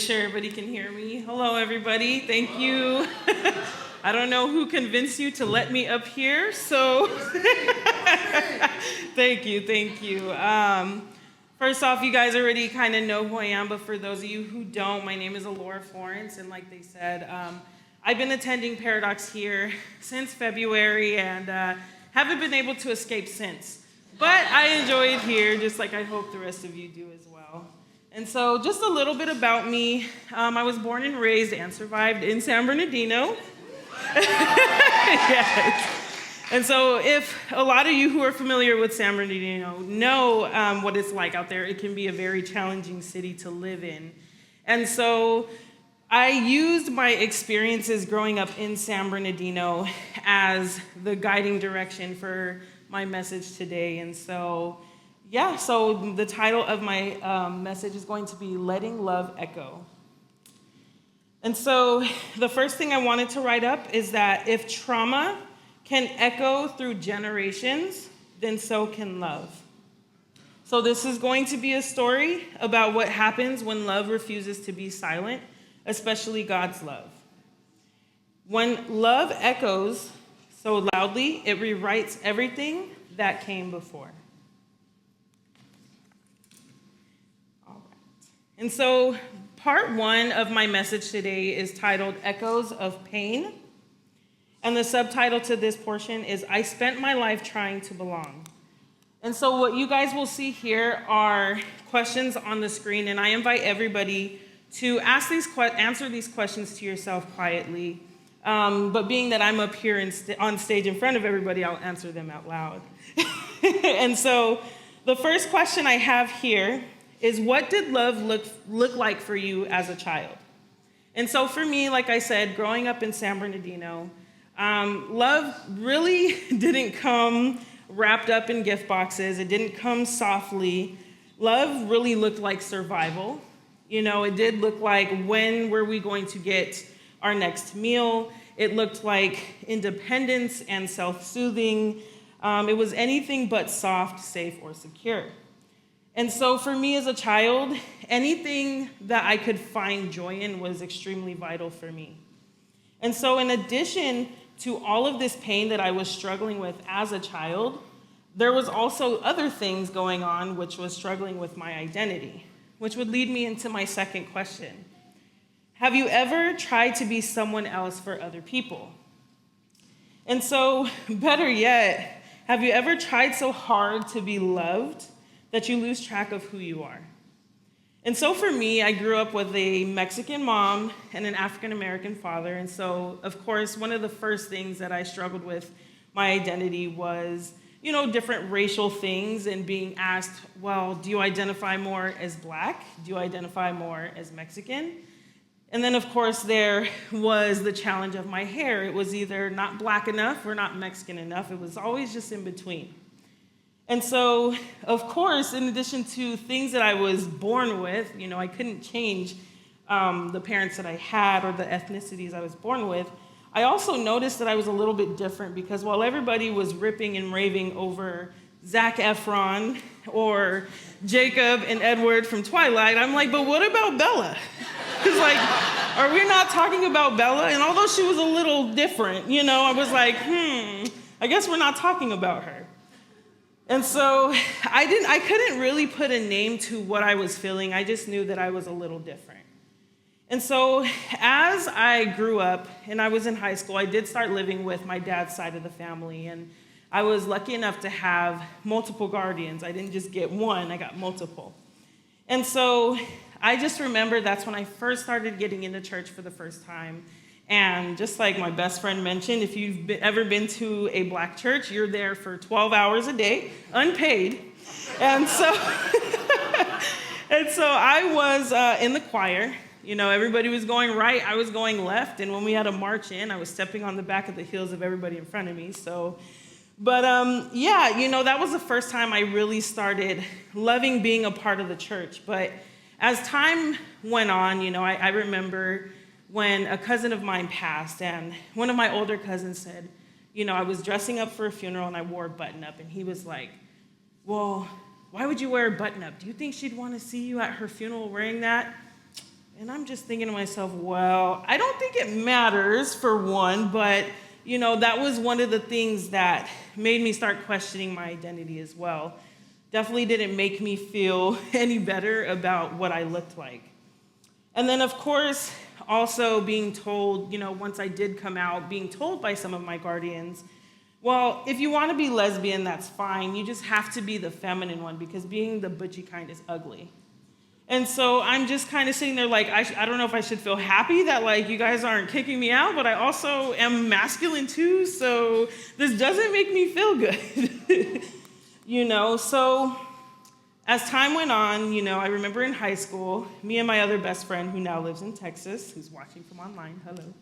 sure everybody can hear me. Hello, everybody. Thank you. I don't know who convinced you to let me up here, so thank you. First off, you guys already kind of know who I am, but for those of you who don't, my name is Allura, Florence, and like they said, I've been attending Paradox here since February and haven't been able to escape since. But I enjoy it here, just like I hope the rest of you do as well. And so just a little bit about me. I was born and raised and survived in San Bernardino. Yes. And so if a lot of you who are familiar with San Bernardino know what it's like out there, it can be a very challenging city to live in. And so I used my experiences growing up in San Bernardino as the guiding direction for my message today. And so, so the title of my message is going to be Letting Love Echo. And so the first thing I wanted to write up is that if trauma can echo through generations, then so can love. So this is going to be a story about what happens when love refuses to be silent, especially God's love. When love echoes so loudly, it rewrites everything that came before. All right. And so part one of my message today is titled Echoes of Pain. And the subtitle to this portion is I Spent My Life Trying to Belong. And so what you guys will see here are questions on the screen, and I invite everybody to answer these questions to yourself quietly. But being that I'm up here on stage in front of everybody, I'll answer them out loud. And so the first question I have here is, what did love look like for you as a child? And so for me, like I said, growing up in San Bernardino, love really didn't come wrapped up in gift boxes. It didn't come softly. Love really looked like survival. You know, it did look like, when were we going to get our next meal? It looked like independence and self-soothing. It was anything but soft, safe, or secure. And so for me as a child, anything that I could find joy in was extremely vital for me. And so in addition to all of this pain that I was struggling with as a child, there was also other things going on which was struggling with my identity, which would lead me into my second question. Have you ever tried to be someone else for other people? And so, better yet, have you ever tried so hard to be loved that you lose track of who you are? And so for me, I grew up with a Mexican mom and an African-American father. And so, of course, one of the first things that I struggled with my identity was, different racial things and being asked, well, do you identify more as Black? Do you identify more as Mexican? And then, of course, there was the challenge of my hair. It was either not Black enough or not Mexican enough. It was always just in between. And so, of course, in addition to things that I was born with, I couldn't change the parents that I had or the ethnicities I was born with. I also noticed that I was a little bit different because while everybody was ripping and raving over Zac Efron or Jacob and Edward from Twilight, I'm like, but what about Bella? Because, are we not talking about Bella? And although she was a little different, I was like, I guess we're not talking about her. And so I couldn't really put a name to what I was feeling. I just knew that I was a little different. And so as I grew up and I was in high school, I did start living with my dad's side of the family. And I was lucky enough to have multiple guardians. I didn't just get one, I got multiple. And so I just remember that's when I first started getting into church for the first time. And just like my best friend mentioned, if you've ever been to a Black church, you're there for 12 hours a day, unpaid. And so, I was in the choir. Everybody was going right, I was going left. And when we had a march in, I was stepping on the back of the heels of everybody in front of me. That was the first time I really started loving being a part of the church. But as time went on, I remember when a cousin of mine passed, and one of my older cousins said, I was dressing up for a funeral and I wore a button-up, and he was like, well, why would you wear a button-up? Do you think she'd want to see you at her funeral wearing that? And I'm just thinking to myself, well, I don't think it matters for one, but that was one of the things that made me start questioning my identity as well. Definitely didn't make me feel any better about what I looked like. And then, of course, also being told, once I did come out, being told by some of my guardians, well, if you want to be lesbian, that's fine. You just have to be the feminine one because being the butchy kind is ugly. And so I'm just kind of sitting there like, I don't know if I should feel happy that like you guys aren't kicking me out, but I also am masculine too, so this doesn't make me feel good. So as time went on, I remember in high school, me and my other best friend who now lives in Texas, who's watching from online, hello.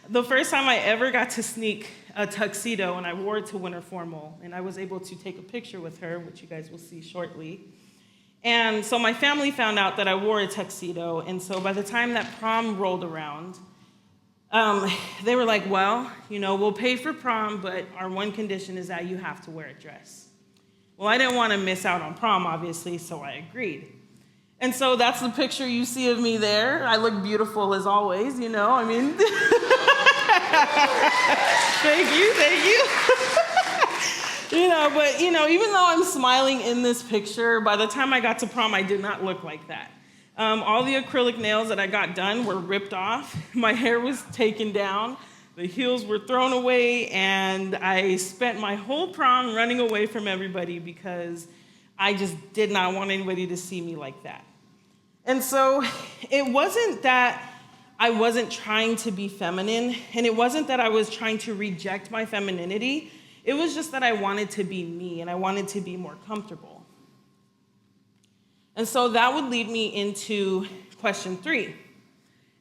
The first time I ever got to sneak a tuxedo and I wore it to winter formal, and I was able to take a picture with her, which you guys will see shortly. And so my family found out that I wore a tuxedo, and so by the time that prom rolled around, they were like, well, we'll pay for prom, but our one condition is that you have to wear a dress. Well, I didn't want to miss out on prom, obviously, so I agreed. And so that's the picture you see of me there. I look beautiful as always, Thank you. But even though I'm smiling in this picture, by the time I got to prom, I did not look like that. All the acrylic nails that I got done were ripped off. My hair was taken down. The heels were thrown away, and I spent my whole prom running away from everybody because I just did not want anybody to see me like that. And so it wasn't that I wasn't trying to be feminine, and it wasn't that I was trying to reject my femininity. It was just that I wanted to be me, and I wanted to be more comfortable. And so that would lead me into question 3.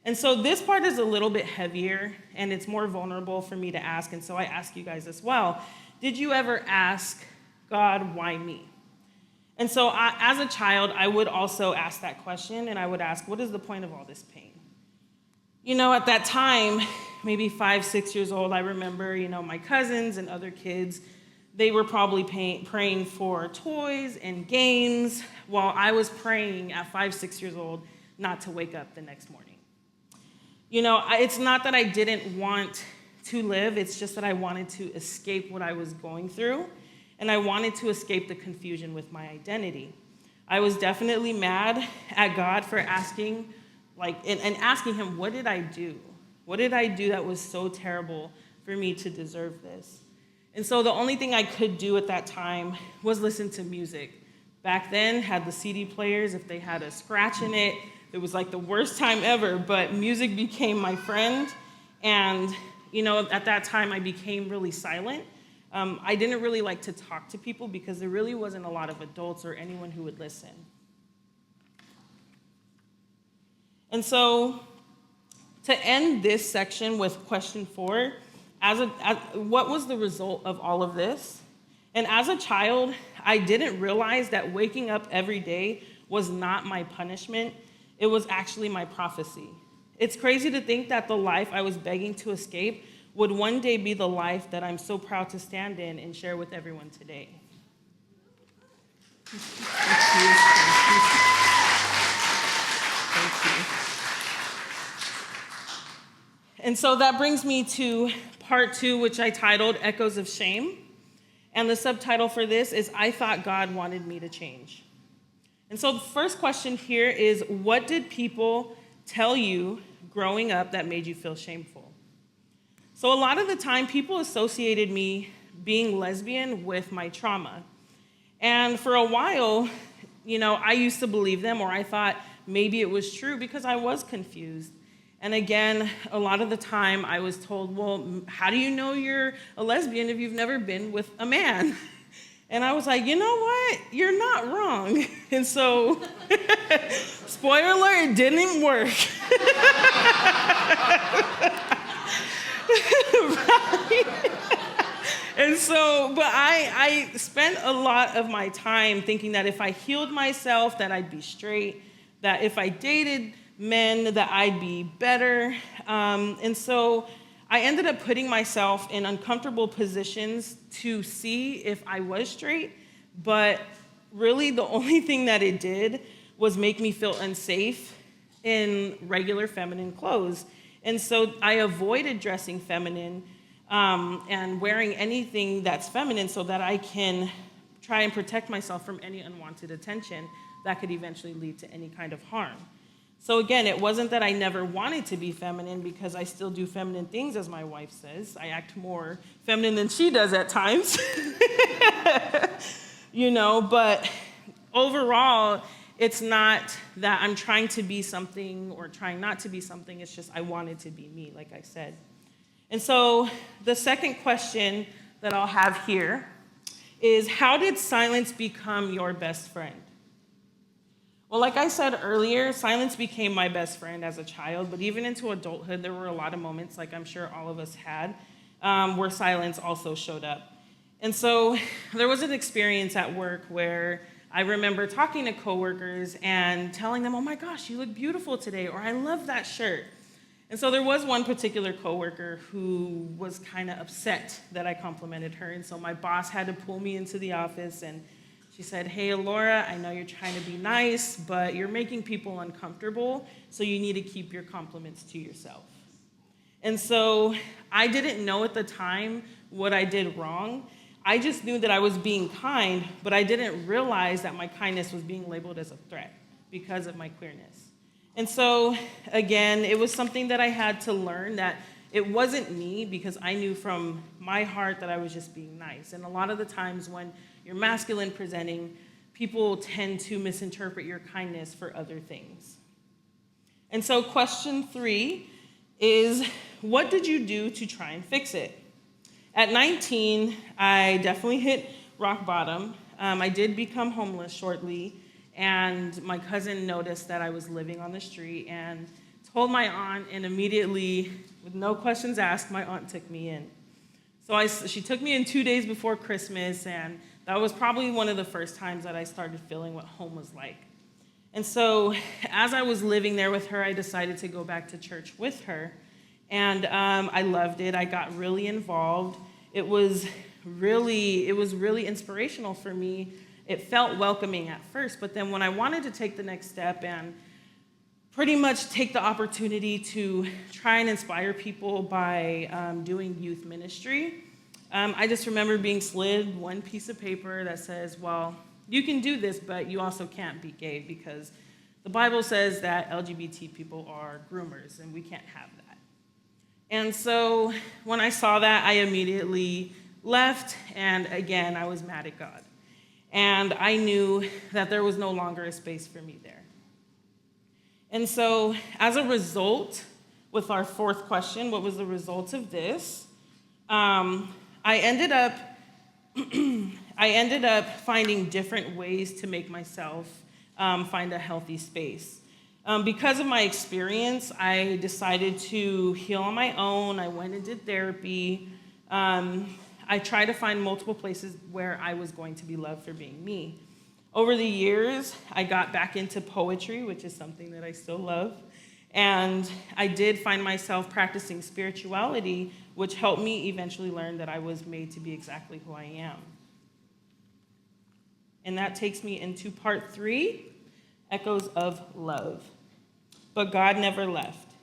And so this part is a little bit heavier, and it's more vulnerable for me to ask, and so I ask you guys as well. Did you ever ask God, why me? And so as a child, I would also ask that question, and I would ask, what is the point of all this pain? At that time, maybe 5, 6 years old, I remember, my cousins and other kids, they were probably praying for toys and games while I was praying at 5, 6 years old not to wake up the next morning. It's not that I didn't want to live, it's just that I wanted to escape what I was going through, and I wanted to escape the confusion with my identity. I was definitely mad at God for asking, and asking him, what did I do? What did I do that was so terrible for me to deserve this? And so the only thing I could do at that time was listen to music. Back then, had the CD players, if they had a scratch in it, it was like the worst time ever, but music became my friend. And, at that time, I became really silent. I didn't really like to talk to people because there really wasn't a lot of adults or anyone who would listen. And so to end this section with question 4, what was the result of all of this? And as a child, I didn't realize that waking up every day was not my punishment. It was actually my prophecy. It's crazy to think that the life I was begging to escape would one day be the life that I'm so proud to stand in and share with everyone today. Thank you. And so that brings me to part 2, which I titled Echoes of Shame. And the subtitle for this is I Thought God Wanted Me to Change. And so the first question here is, what did people tell you growing up that made you feel shameful? So a lot of the time, people associated me being lesbian with my trauma. And for a while, I used to believe them, or I thought maybe it was true because I was confused. And again, a lot of the time I was told, well, how do you know you're a lesbian if you've never been with a man? And I was like, you know what? You're not wrong. And so, spoiler alert, it didn't work. Right? And so, but I spent a lot of my time thinking that if I healed myself, that I'd be straight, that if I dated men, that I'd be better. And so I ended up putting myself in uncomfortable positions to see if I was straight, but really the only thing that it did was make me feel unsafe in regular feminine clothes. And so I avoided dressing feminine and wearing anything that's feminine so that I can try and protect myself from any unwanted attention that could eventually lead to any kind of harm. So again, it wasn't that I never wanted to be feminine, because I still do feminine things, as my wife says. I act more feminine than she does at times. But overall, it's not that I'm trying to be something or trying not to be something. It's just I wanted to be me, like I said. And so the second question that I'll have here is, how did silence become your best friend? Well, like I said earlier, silence became my best friend as a child, but even into adulthood, there were a lot of moments, like I'm sure all of us had, where silence also showed up. And so there was an experience at work where I remember talking to coworkers and telling them, "Oh my gosh, you look beautiful today," or "I love that shirt." And so there was one particular coworker who was kind of upset that I complimented her, and so my boss had to pull me into the office, and she said, "Hey, Allura, I know you're trying to be nice, but you're making people uncomfortable, so you need to keep your compliments to yourself." And so I didn't know at the time what I did wrong. I just knew that I was being kind, but I didn't realize that my kindness was being labeled as a threat because of my queerness. And so, again, it was something that I had to learn, that it wasn't me, because I knew from my heart that I was just being nice. And a lot of the times when you're masculine presenting, people tend to misinterpret your kindness for other things. And so question 3 is, what did you do to try and fix it? At 19, I definitely hit rock bottom. I did become homeless shortly, and my cousin noticed that I was living on the street and told my aunt, and immediately, with no questions asked, my aunt took me in. So she took me in 2 days before Christmas, and that was probably one of the first times that I started feeling what home was like. And so as I was living there with her, I decided to go back to church with her. And I loved it. I got really involved. It was really inspirational for me. It felt welcoming at first, but then when I wanted to take the next step and pretty much take the opportunity to try and inspire people by doing youth ministry, I just remember being slid one piece of paper that says, "Well, you can do this, but you also can't be gay, because the Bible says that LGBT people are groomers, and we can't have that." And so when I saw that, I immediately left, and again, I was mad at God. And I knew that there was no longer a space for me there. And so as a result, with our fourth question, what was the result of this? I ended up finding different ways to make myself find a healthy space. Because of my experience, I decided to heal on my own. I went and did therapy. I tried to find multiple places where I was going to be loved for being me. Over the years, I got back into poetry, which is something that I still love. And I did find myself practicing spirituality, which helped me eventually learn that I was made to be exactly who I am. And that takes me into part 3, echoes of love. But God never left.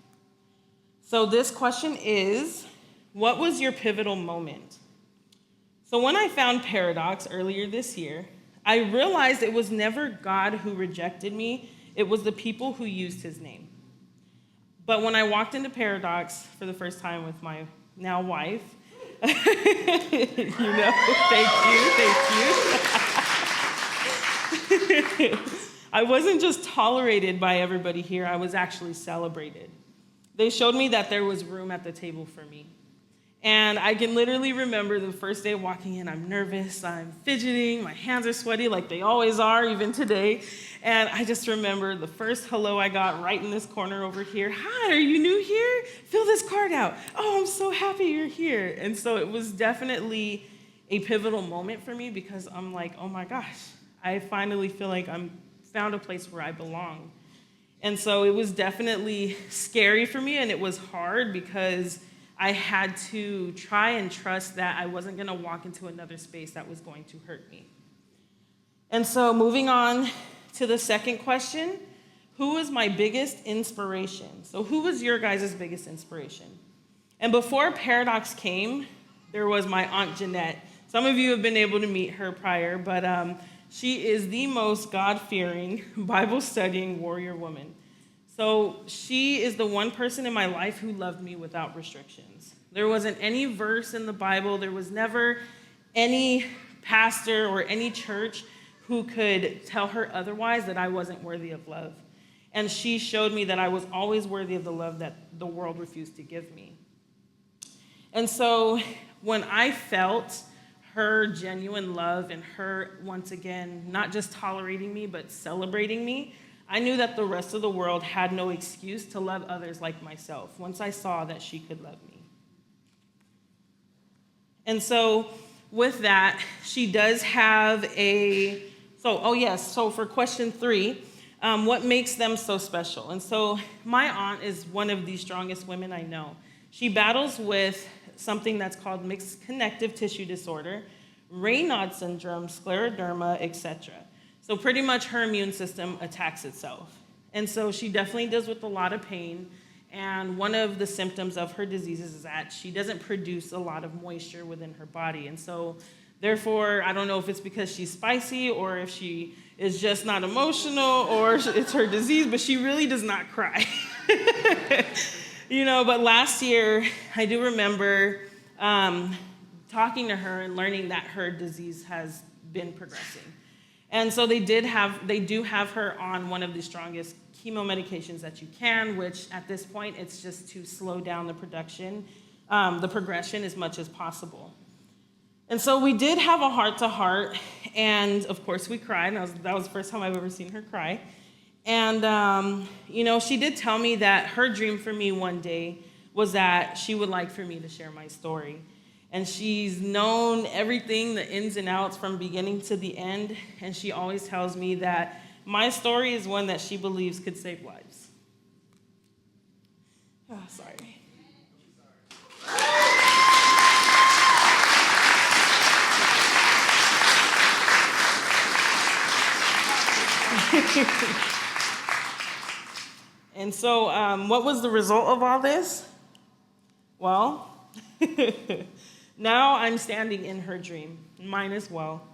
So this question is, what was your pivotal moment? So when I found Paradox earlier this year, I realized it was never God who rejected me, it was the people who used his name. But when I walked into Paradox for the first time with my now wife, thank you. I wasn't just tolerated by everybody here, I was actually celebrated. They showed me that there was room at the table for me. And I can literally remember the first day walking in, I'm nervous, I'm fidgeting, my hands are sweaty like they always are, even today. And I just remember the first hello I got right in this corner over here. "Hi, are you new here? Fill this card out. Oh, I'm so happy you're here." And so it was definitely a pivotal moment for me, because I'm like, oh my gosh, I finally feel like I'm found a place where I belong. And so it was definitely scary for me, and it was hard because I had to try and trust that I wasn't going to walk into another space that was going to hurt me. And so moving on to the second question, Who is my biggest inspiration? So who was your guys' biggest inspiration? And before Paradox came, there was my Aunt Jeanette. Some of you have been able to meet her prior, but she is the most God-fearing, Bible-studying warrior woman. So she is the one person in my life who loved me without restrictions. There wasn't any verse in the Bible. There was never any pastor or any church who could tell her otherwise, that I wasn't worthy of love. And she showed me that I was always worthy of the love that the world refused to give me. And so when I felt her genuine love and her, once again, not just tolerating me, but celebrating me, I knew that the rest of the world had no excuse to love others like myself once I saw that she could love me. And so with that, she does have so for question 3, what makes them so special? And so my aunt is one of the strongest women I know. She battles with something that's called mixed connective tissue disorder, Raynaud's syndrome, scleroderma, etc. So pretty much her immune system attacks itself. And so she definitely deals with a lot of pain. And one of the symptoms of her diseases is that she doesn't produce a lot of moisture within her body. And so therefore, I don't know if it's because she's spicy or if she is just not emotional or it's her disease, but she really does not cry. But last year, I do remember talking to her and learning that her disease has been progressing. And so they do have her on one of the strongest chemo medications that you can, which at this point, it's just to slow down the progression as much as possible. And so we did have a heart-to-heart, and of course we cried. That was the first time I've ever seen her cry. And, she did tell me that her dream for me one day was that she would like for me to share my story. And she's known everything, the ins and outs from beginning to the end, and she always tells me that my story is one that she believes could save lives. Oh, sorry. And so what was the result of all this? Well, now I'm standing in her dream, mine as well.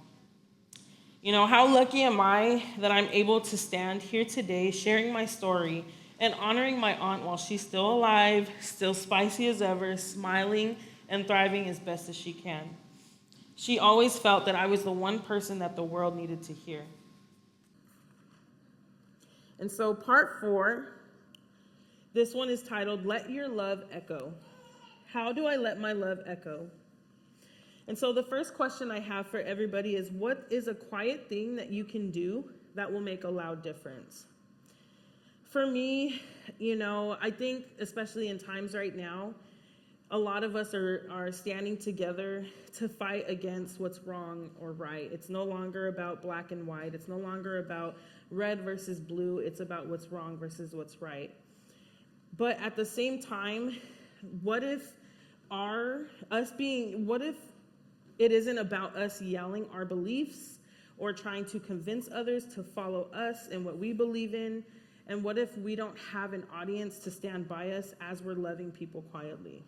How lucky am I that I'm able to stand here today sharing my story and honoring my aunt while she's still alive, still spicy as ever, smiling and thriving as best as she can. She always felt that I was the one person that the world needed to hear. And so part 4, this one is titled, Let Your Love Echo. How do I let my love echo? And so the first question I have for everybody is, what is a quiet thing that you can do that will make a loud difference? For me, I think especially in times right now, a lot of us are standing together to fight against what's wrong or right. It's no longer about black and white. It's no longer about red versus blue. It's about what's wrong versus what's right. But at the same time, what if it isn't about us yelling our beliefs or trying to convince others to follow us and what we believe in? And what if we don't have an audience to stand by us as we're loving people quietly?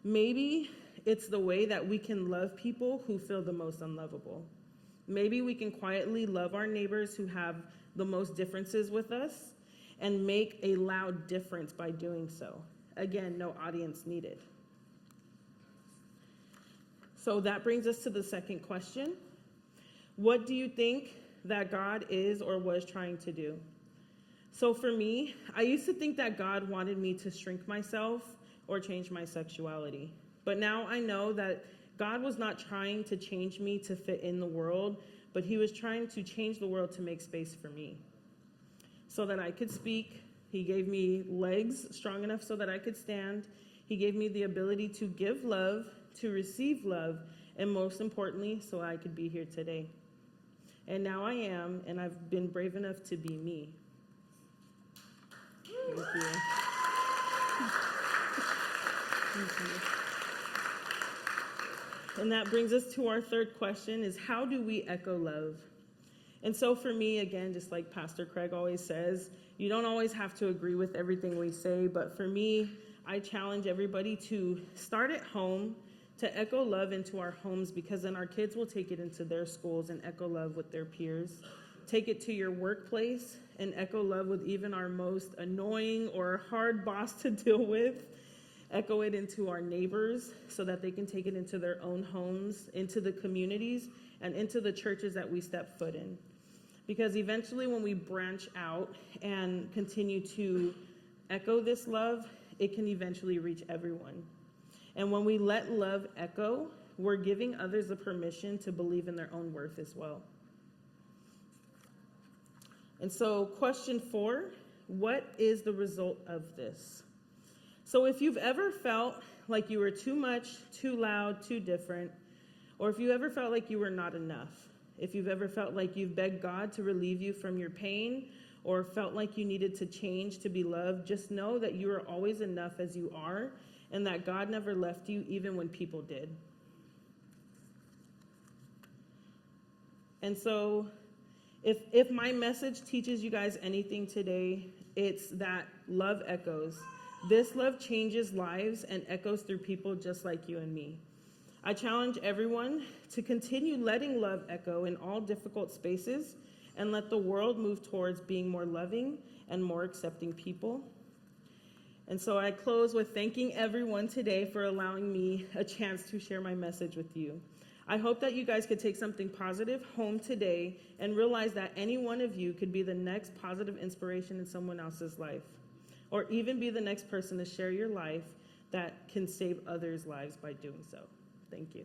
Maybe it's the way that we can love people who feel the most unlovable. Maybe we can quietly love our neighbors who have the most differences with us and make a loud difference by doing so. Again, no audience needed. So that brings us to the second question. What do you think that God is or was trying to do? So for me, I used to think that God wanted me to shrink myself or change my sexuality. But now I know that God was not trying to change me to fit in the world, but he was trying to change the world to make space for me so that I could speak. He gave me legs strong enough so that I could stand. He gave me the ability to give love, to receive love, and most importantly, so I could be here today. And now I am, and I've been brave enough to be me. Thank you. Thank you. And that brings us to our third question, is how do we echo love? And so for me, again, just like Pastor Craig always says, you don't always have to agree with everything we say, but for me, I challenge everybody to start at home, to echo love into our homes, because then our kids will take it into their schools and echo love with their peers. Take it to your workplace and echo love with even our most annoying or hard boss to deal with. Echo it into our neighbors so that they can take it into their own homes, into the communities, and into the churches that we step foot in. Because eventually when we branch out and continue to echo this love, it can eventually reach everyone. And when we let love echo, we're giving others the permission to believe in their own worth as well. And so question 4, what is the result of this? So if you've ever felt like you were too much, too loud, too different, or if you ever felt like you were not enough, if you've ever felt like you've begged God to relieve you from your pain, or felt like you needed to change to be loved, just know that you are always enough as you are, and that God never left you even when people did. And so if my message teaches you guys anything today, it's that love echoes. This love changes lives and echoes through people just like you and me. I challenge everyone to continue letting love echo in all difficult spaces and let the world move towards being more loving and more accepting people. And so I close with thanking everyone today for allowing me a chance to share my message with you. I hope that you guys could take something positive home today and realize that any one of you could be the next positive inspiration in someone else's life, or even be the next person to share your life that can save others' lives by doing so. Thank you.